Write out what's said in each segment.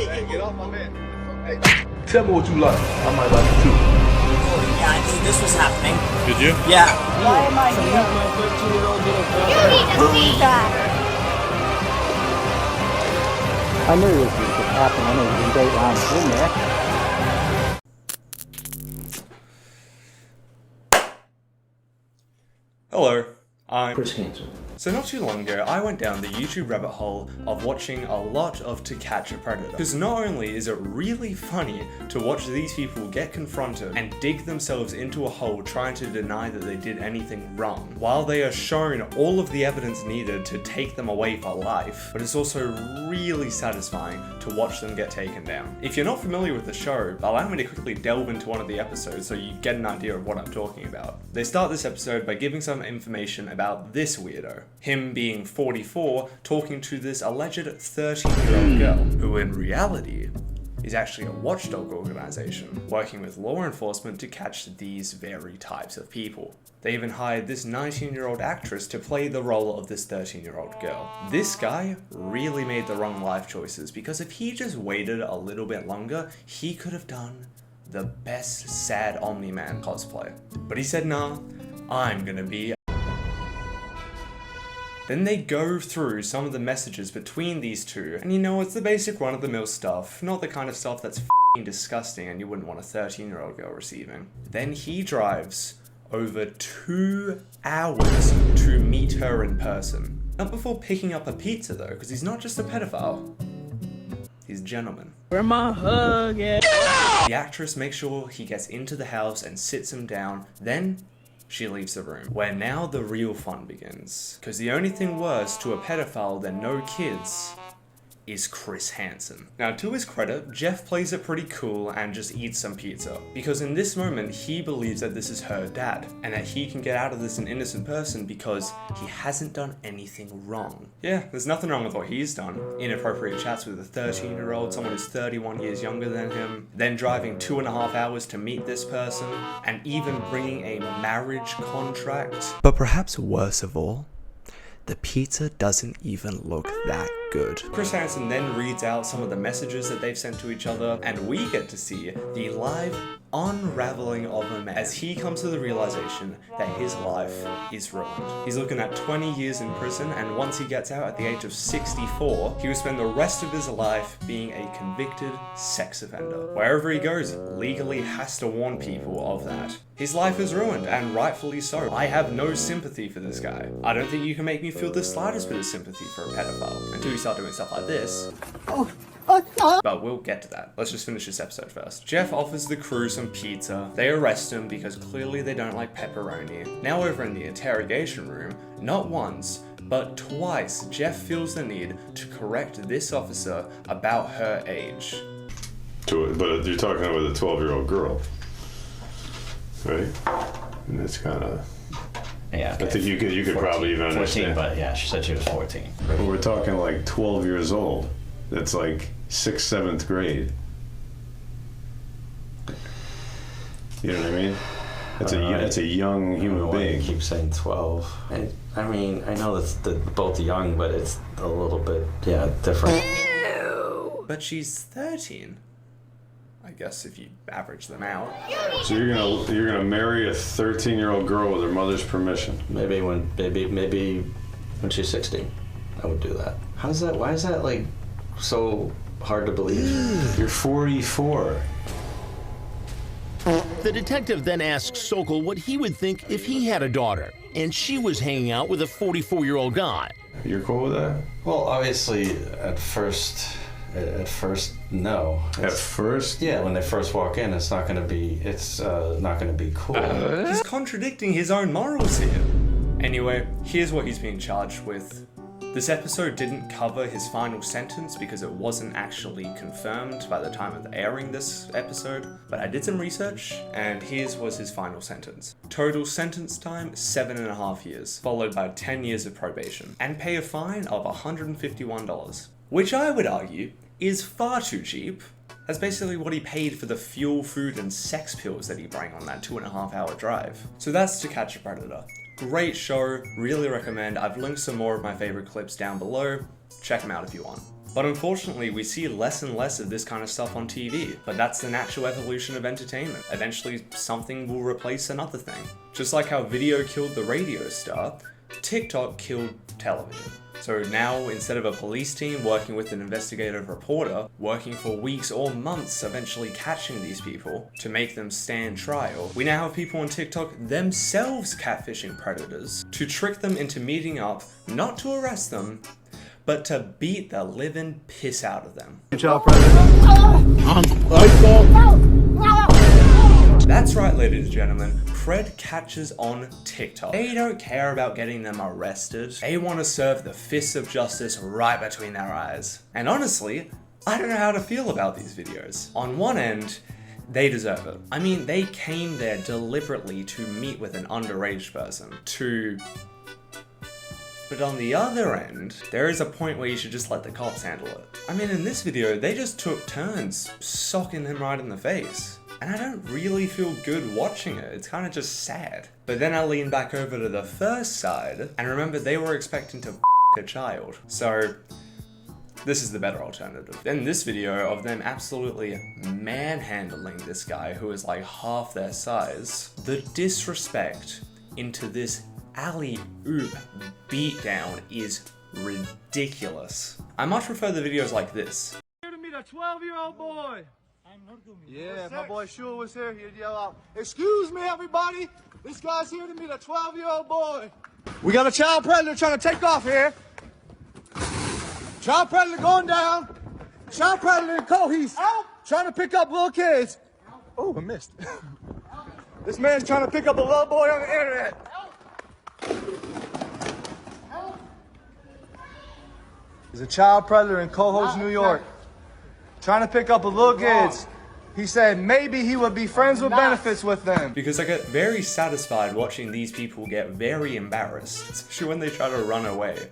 Hey, get off my man. Hey. Tell me what you like. I might like it too. Yeah, I knew this was happening. Did you? Yeah. Why am I here? My 13-year-old little brother. You need to see that. I knew this was going to happen. I knew it was a great line in there. Hello, I'm Chris Hansen. So not too long ago, I went down the YouTube rabbit hole of watching a lot of To Catch a Predator. Because not only is it really funny to watch these people get confronted and dig themselves into a hole trying to deny that they did anything wrong, while they are shown all of the evidence needed to take them away for life, but it's also really satisfying to watch them get taken down. If you're not familiar with the show, allow me to quickly delve into one of the episodes so you get an idea of what I'm talking about. They start this episode by giving some information about this weirdo. Him being 44, talking to this alleged 13-year-old girl, who in reality is actually a watchdog organization, working with law enforcement to catch these very types of people. They even hired this 19-year-old actress to play the role of this 13-year-old girl. This guy really made the wrong life choices, because if he just waited a little bit longer, he could have done the best sad Omni-Man cosplay. But he said, nah, I'm gonna be. Then they go through some of the messages between these two, and you know, it's the basic run-of-the-mill stuff, not the kind of stuff that's f***ing disgusting and you wouldn't want a 13-year-old girl receiving. Then he drives over 2 hours to meet her in person. Not before picking up a pizza though, because he's not just a pedophile, he's a gentleman. Where my hug at? The actress makes sure he gets into the house and sits him down, then she leaves the room, where now the real fun begins. Because the only thing worse to a pedophile than no kids is Chris Hansen. Now, to his credit, Jeff plays it pretty cool and just eats some pizza, because in this moment he believes that this is her dad, and that he can get out of this an innocent person because he hasn't done anything wrong. Yeah, there's nothing wrong with what he's done. Inappropriate chats with a 13-year-old, someone who's 31 years younger than him, then driving 2.5 hours to meet this person, and even bringing a marriage contract. But perhaps worse of all, the pizza doesn't even look that good. Chris Hansen then reads out some of the messages that they've sent to each other, and we get to see the live unraveling of him as he comes to the realization that his life is ruined. He's looking at 20 years in prison, and once he gets out at the age of 64, he will spend the rest of his life being a convicted sex offender. Wherever he goes, legally has to warn people of that. His life is ruined, and rightfully so. I have no sympathy for this guy. I don't think you can make me feel the slightest bit of sympathy for a pedophile until you start doing stuff like this. But we'll get to that. Let's just finish this episode first. Jeff offers the crew some pizza. They arrest him because clearly they don't like pepperoni. Now over in the interrogation room, not once, but twice, Jeff feels the need to correct this officer about her age. But you're talking about a 12-year-old girl, right? And that's kind of... Yeah, okay. I think you could 14, probably even 14, understand. but yeah, she said she was 14. But we're talking like 12 years old. That's like 6th, 7th grade. You know what I mean? That's a young human being. You keep saying 12. I mean, I know that's both young, but it's a little bit, different. But she's 13. I guess if you average them out. So you're gonna marry a 13-year-old girl with her mother's permission? Maybe when she's 16, I would do that. Why is that like so hard to believe? You're 44. The detective then asks Sokol what he would think if he had a daughter, and she was hanging out with a 44-year-old guy. You're cool with that? Well, obviously, at first, no. At first? Yeah, when they first walk in, it's not gonna be cool. He's contradicting his own morals here. Anyway, here's what he's being charged with. This episode didn't cover his final sentence because it wasn't actually confirmed by the time of airing this episode, but I did some research, and here's was his final sentence. Total sentence time, 7.5 years, followed by 10 years of probation, and pay a fine of $151, which I would argue is far too cheap. That's basically what he paid for the fuel, food, and sex pills that he brought on that 2.5 hour drive. So that's To Catch a Predator. Great show, really recommend. I've linked some more of my favorite clips down below. Check them out if you want. But unfortunately, we see less and less of this kind of stuff on TV. But that's the natural evolution of entertainment. Eventually, something will replace another thing. Just like how video killed the radio star, TikTok killed television. So now, instead of a police team working with an investigative reporter, working for weeks or months eventually catching these people to make them stand trial, we now have people on TikTok themselves catfishing predators to trick them into meeting up, not to arrest them, but to beat the living piss out of them. Child predator. That's right, ladies and gentlemen, pred catchers on TikTok. They don't care about getting them arrested. They want to serve the fists of justice right between their eyes. And honestly, I don't know how to feel about these videos. On one end, they deserve it. I mean, they came there deliberately to meet with an underage person, But on the other end, there is a point where you should just let the cops handle it. I mean, in this video, they just took turns socking him right in the face. And I don't really feel good watching it, it's kind of just sad. But then I lean back over to the first side, and remember they were expecting to f*** a child. So, this is the better alternative. Then this video of them absolutely manhandling this guy who is like half their size. The disrespect into this alley-oop beatdown is ridiculous. I much prefer the videos like this. Here to meet a 12-year-old boy. Yeah, if my boy Shul was here, he'd yell out, "Excuse me, everybody. This guy's here to meet a 12-year-old boy." We got a child predator trying to take off here. Child predator going down. Child predator in Cohees trying to pick up little kids. Oh, I missed. This man's trying to pick up a little boy on the internet. There's a child predator in Cohoes, New York, trying to pick up a little kids. He said maybe he would be friends with benefits with them. Because I get very satisfied watching these people get very embarrassed, especially when they try to run away.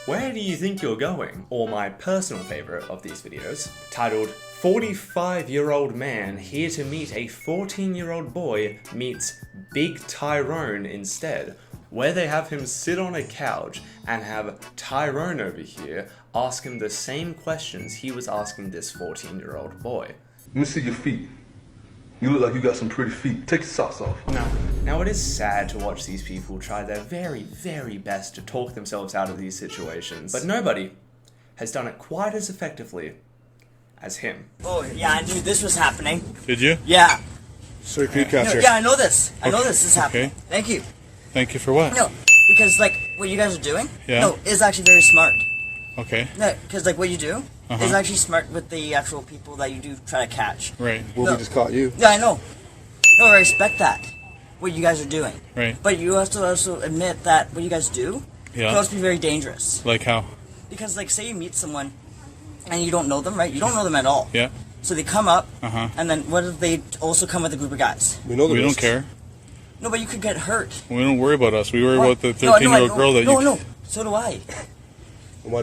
Where do you think you're going? Or my personal favorite of these videos, titled 45-year-old man here to meet a 14-year-old boy meets Big Tyrone instead, where they have him sit on a couch and have Tyrone over here ask him the same questions he was asking this 14-year-old boy. Let me see your feet. You look like you got some pretty feet. Take your socks off. Now it is sad to watch these people try their very, very best to talk themselves out of these situations, but nobody has done it quite as effectively as him. Oh, yeah, I knew this was happening. Did you? Yeah. So you catch her? Yeah, I know this. I know this is happening. Okay. Thank you. Thank you for what? No, because, like, what you guys are doing, Yeah. no, is actually very smart. Okay. No, because, like, what you do is actually smart with the actual people that you do try to catch. Right. Well, we just caught you. Yeah, I know. No, I respect that, what you guys are doing. Right. But you also admit that what you guys do can also be very dangerous. Like how? Because, like, say you meet someone and you don't know them, right? You don't know them at all. Yeah. So they come up, and then what if they also come with a group of guys? We don't care. No, but you could get hurt. We don't worry about us. We worry about the 13-year-old girl that you... No, so do I.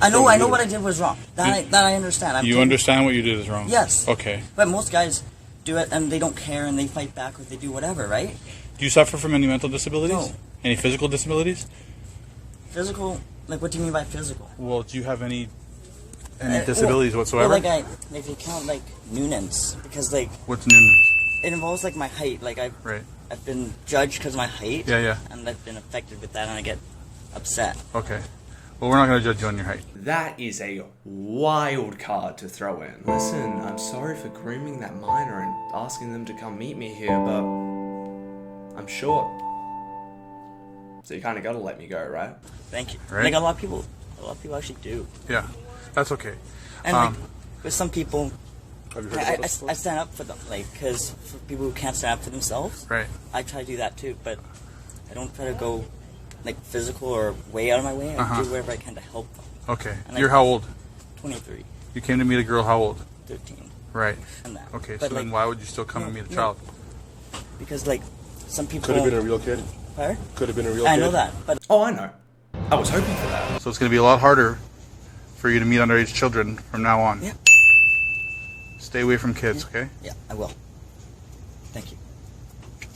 I know what I did was wrong. That I understand. You understand what you did is wrong? Yes. Okay. But most guys do it and they don't care and they fight back or they do whatever, right? Do you suffer from any mental disabilities? No. Any physical disabilities? Physical? Like, what do you mean by physical? Well, do you have any disabilities whatsoever? Well, like, if you count, like, Noonans, because, like... What's Noonans? It involves, like, my height. Like, I've been judged because of my height. Yeah. And I've been affected with that and I get upset. Okay. Well, we're not going to judge you on your height. That is a wild card to throw in. Listen, I'm sorry for grooming that minor and asking them to come meet me here, but I'm short. So you kind of got to let me go, right? Thank you. Right. Like, a lot of people actually do. Yeah, that's okay. And, like, with some people, I stand up for them, like, because for people who can't stand up for themselves, right. I try to do that too, but I don't try to go, like, physical or way out of my way. I do whatever I can to help them. Okay. And You're how old? 23. You came to meet a girl how old? 13. Right. And that. Okay, But, so like, then why would you still come and meet a child? Because, like, some people... Could have been a real kid. What? Could have been a real kid. I know that, but... Oh, I know. I was hoping for that. So it's going to be a lot harder for you to meet underage children from now on. Yeah. Stay away from kids, okay? Yeah, I will. Thank you.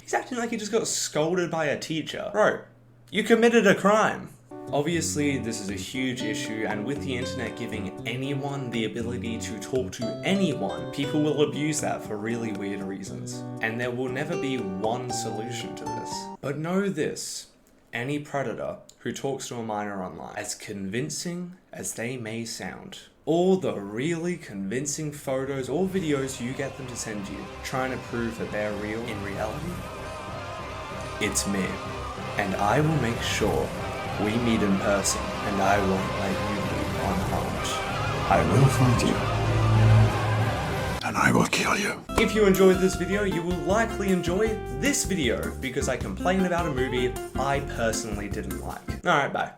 He's acting like he just got scolded by a teacher. Bro, you committed a crime. Obviously, this is a huge issue, and with the internet giving anyone the ability to talk to anyone, people will abuse that for really weird reasons. And there will never be one solution to this. But know this, any predator who talks to a minor online, as convincing as they may sound, all the really convincing photos or videos you get them to send you, trying to prove that they're real, in reality, it's me. And I will make sure we meet in person, and I won't let you leave unharmed. I will find you, and I will kill you. If you enjoyed this video, you will likely enjoy this video, because I complained about a movie I personally didn't like. Alright, bye.